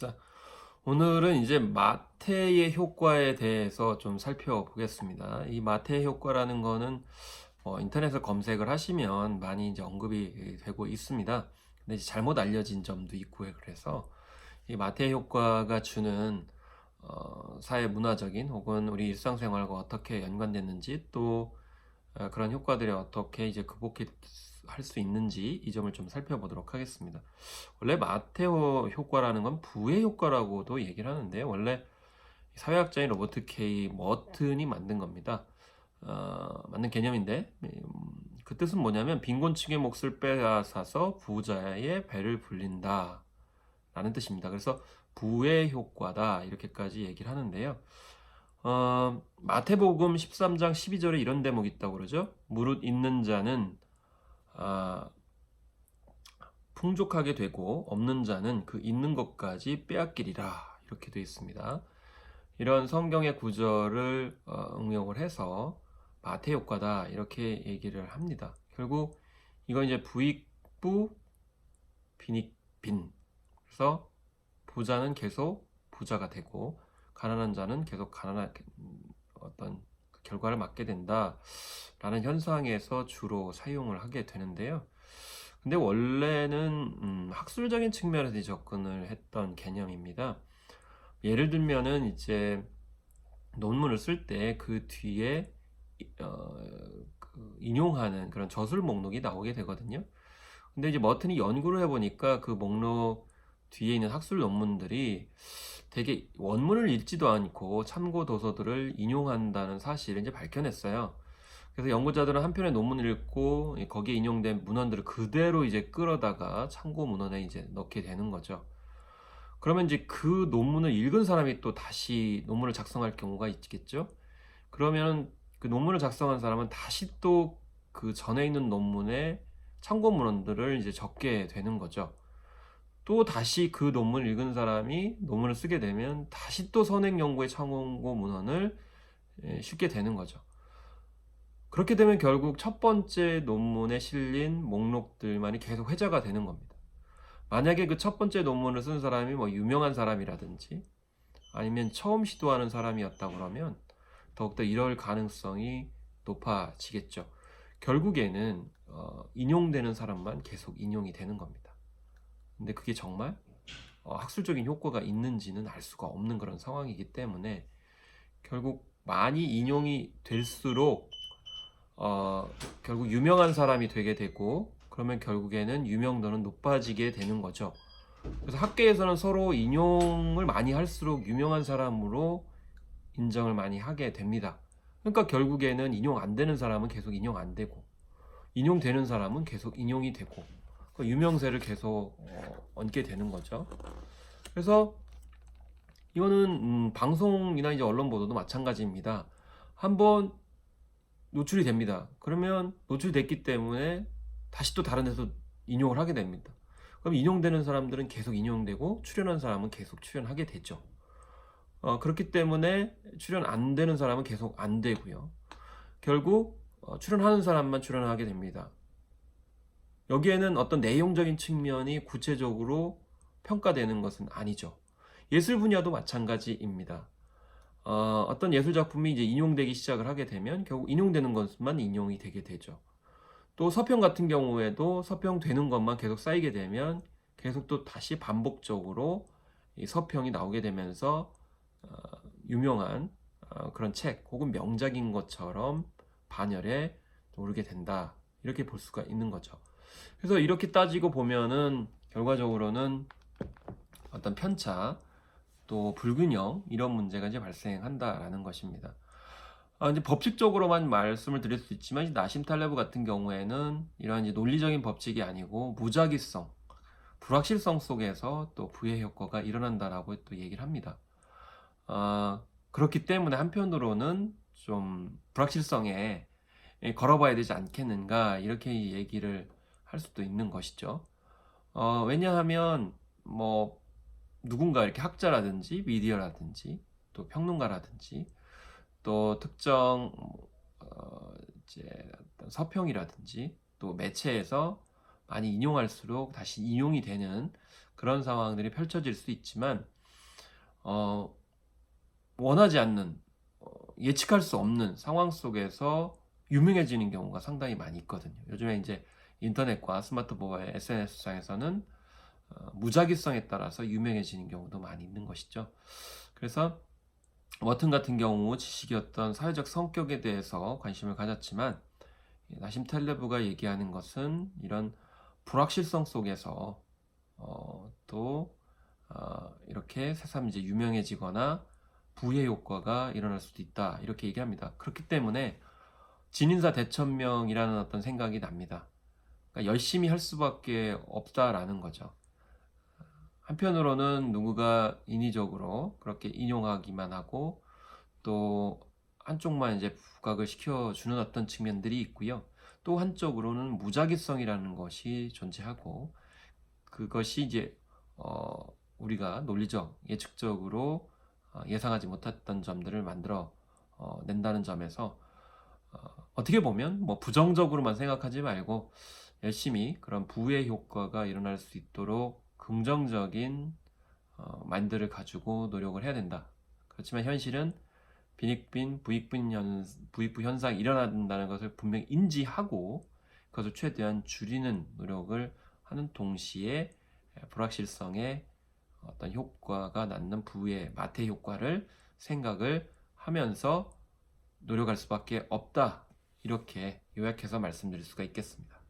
자, 오늘은 이제 마태의 효과에 대해서 좀 살펴보겠습니다. 이 마태의 효과라는 거는 인터넷에 검색을 하시면 많이 이제 언급이 되고 있습니다. 근데 이제 잘못 알려진 점도 있고요. 그래서 이 마태의 효과가 주는 사회 문화적인 혹은 우리 일상생활과 어떻게 연관됐는지 또 그런 효과들이 어떻게 이제 극복할 수 있는지 이 점을 좀 살펴보도록 하겠습니다. 원래 마테오 효과라는 건 부의 효과라고도 얘기를 하는데 원래 사회학자인 로버트 K 머튼이 만든 겁니다. 만든 개념인데 그 뜻은 뭐냐면 빈곤층의 몫을 빼앗아서 부자의 배를 불린다 라는 뜻입니다. 그래서 부의 효과다 이렇게까지 얘기를 하는데요. 마태복음 13장 12절에 이런 대목이 있다고 그러죠. 무릇 있는 자는 아, 풍족하게 되고 없는 자는 그 있는 것까지 빼앗기리라 이렇게 되어 있습니다. 이런 성경의 구절을 응용을 해서 마태 효과다 이렇게 얘기를 합니다. 결국 이건 이제 부익부 빈익빈. 그래서 부자는 계속 부자가 되고 가난한 자는 계속 가난한 어떤 결과를 맞게 된다라는 현상에서 주로 사용을 하게 되는데요. 근데 원래는 학술적인 측면에서 접근을 했던 개념입니다. 예를 들면은 이제 논문을 쓸 때 그 뒤에 어, 인용하는 그런 저술 목록이 나오게 되거든요. 근데 이제 머튼이 연구를 해보니까 그 목록 뒤에 있는 학술 논문들이 되게 원문을 읽지도 않고 참고 도서들을 인용한다는 사실을 이제 밝혀냈어요. 그래서 연구자들은 한 편의 논문을 읽고 거기에 인용된 문헌들을 그대로 이제 끌어다가 참고 문헌에 이제 넣게 되는 거죠. 그러면 이제 그 논문을 읽은 사람이 또 다시 논문을 작성할 경우가 있겠죠. 그러면 그 논문을 작성한 사람은 다시 또 그 전에 있는 논문에 참고 문헌들을 이제 적게 되는 거죠. 또 다시 그 논문을 읽은 사람이 논문을 쓰게 되면 다시 또 선행 연구의 참고 문헌을 쉽게 되는 거죠. 그렇게 되면 결국 첫 번째 논문에 실린 목록들만이 계속 회자가 되는 겁니다. 만약에 그 첫 번째 논문을 쓴 사람이 뭐 유명한 사람이라든지 아니면 처음 시도하는 사람이었다 그러면 더욱더 이럴 가능성이 높아지겠죠. 결국에는 인용되는 사람만 계속 인용이 되는 겁니다. 근데 그게 정말 학술적인 효과가 있는지는 알 수가 없는 그런 상황이기 때문에 결국 많이 인용이 될수록 결국 유명한 사람이 되게 되고 그러면 결국에는 유명도는 높아지게 되는 거죠. 그래서 학계에서는 서로 인용을 많이 할수록 유명한 사람으로 인정을 많이 하게 됩니다. 그러니까 결국에는 인용 안 되는 사람은 계속 인용 안 되고 인용되는 사람은 계속 인용이 되고 그 유명세를 계속 얻게 되는 거죠. 그래서 이거는 방송이나 이제 언론 보도도 마찬가지입니다. 한번 노출이 됩니다. 그러면 노출됐기 때문에 다시 또 다른 데서 인용을 하게 됩니다. 그럼 인용되는 사람들은 계속 인용되고 출연한 사람은 계속 출연하게 되죠. 그렇기 때문에 출연 안 되는 사람은 계속 안 되고요. 결국 출연하는 사람만 출연하게 됩니다. 여기에는 어떤 내용적인 측면이 구체적으로 평가되는 것은 아니죠. 예술 분야도 마찬가지입니다. 어떤 예술 작품이 이제 인용되기 시작을 하게 되면 결국 인용되는 것만 인용이 되게 되죠. 또 서평 같은 경우에도 서평되는 것만 계속 쌓이게 되면 계속 또 다시 반복적으로 이 서평이 나오게 되면서 유명한 그런 책 혹은 명작인 것처럼 반열에 오르게 된다. 이렇게 볼 수가 있는 거죠. 그래서 이렇게 따지고 보면은 결과적으로는 어떤 편차 또 불균형 이런 문제가 이제 발생한다라는 것입니다. 이제 법칙적으로만 말씀을 드릴 수 있지만 이제 나심 탈레브 같은 경우에는 이러한 이제 논리적인 법칙이 아니고 무작위성, 불확실성 속에서 또 부의 효과가 일어난다라고 또 얘기를 합니다. 그렇기 때문에 한편으로는 좀 불확실성에 걸어봐야 되지 않겠는가 이렇게 얘기를 할 수도 있는 것이죠. 왜냐하면 뭐 누군가 이렇게 학자라든지 미디어라든지 또 평론가라든지 또 특정 이제 어떤 서평이라든지 또 매체에서 많이 인용할수록 다시 인용이 되는 그런 상황들이 펼쳐질 수 있지만 원하지 않는 예측할 수 없는 상황 속에서 유명해지는 경우가 상당히 많이 있거든요. 요즘에 이제 인터넷과 스마트폰의 SNS상에서는 무작위성에 따라서 유명해지는 경우도 많이 있는 것이죠. 그래서 워튼 같은 경우 지식이었던 사회적 성격에 대해서 관심을 가졌지만 나심 텔레브가 얘기하는 것은 이런 불확실성 속에서 또 이렇게 새삼 이제 유명해지거나 부의 효과가 일어날 수도 있다 이렇게 얘기합니다. 그렇기 때문에 진인사 대천명이라는 어떤 생각이 납니다. 그러니까 열심히 할 수밖에 없다라는 거죠. 한편으로는 누구가 인위적으로 그렇게 인용하기만 하고 또 한쪽만 이제 부각을 시켜주는 어떤 측면들이 있고요. 또 한쪽으로는 무작위성이라는 것이 존재하고 그것이 이제 우리가 논리적, 예측적으로 예상하지 못했던 점들을 만들어 낸다는 점에서 어떻게 보면 뭐 부정적으로만 생각하지 말고 열심히 그런 부의 효과가 일어날 수 있도록 긍정적인 마인드를 가지고 노력을 해야 된다. 그렇지만 현실은 부익부 현상이 일어난다는 것을 분명히 인지하고 그것을 최대한 줄이는 노력을 하는 동시에 불확실성의 어떤 효과가 낳는 부의 마태 효과를 생각을 하면서 노력할 수밖에 없다. 이렇게 요약해서 말씀드릴 수가 있겠습니다.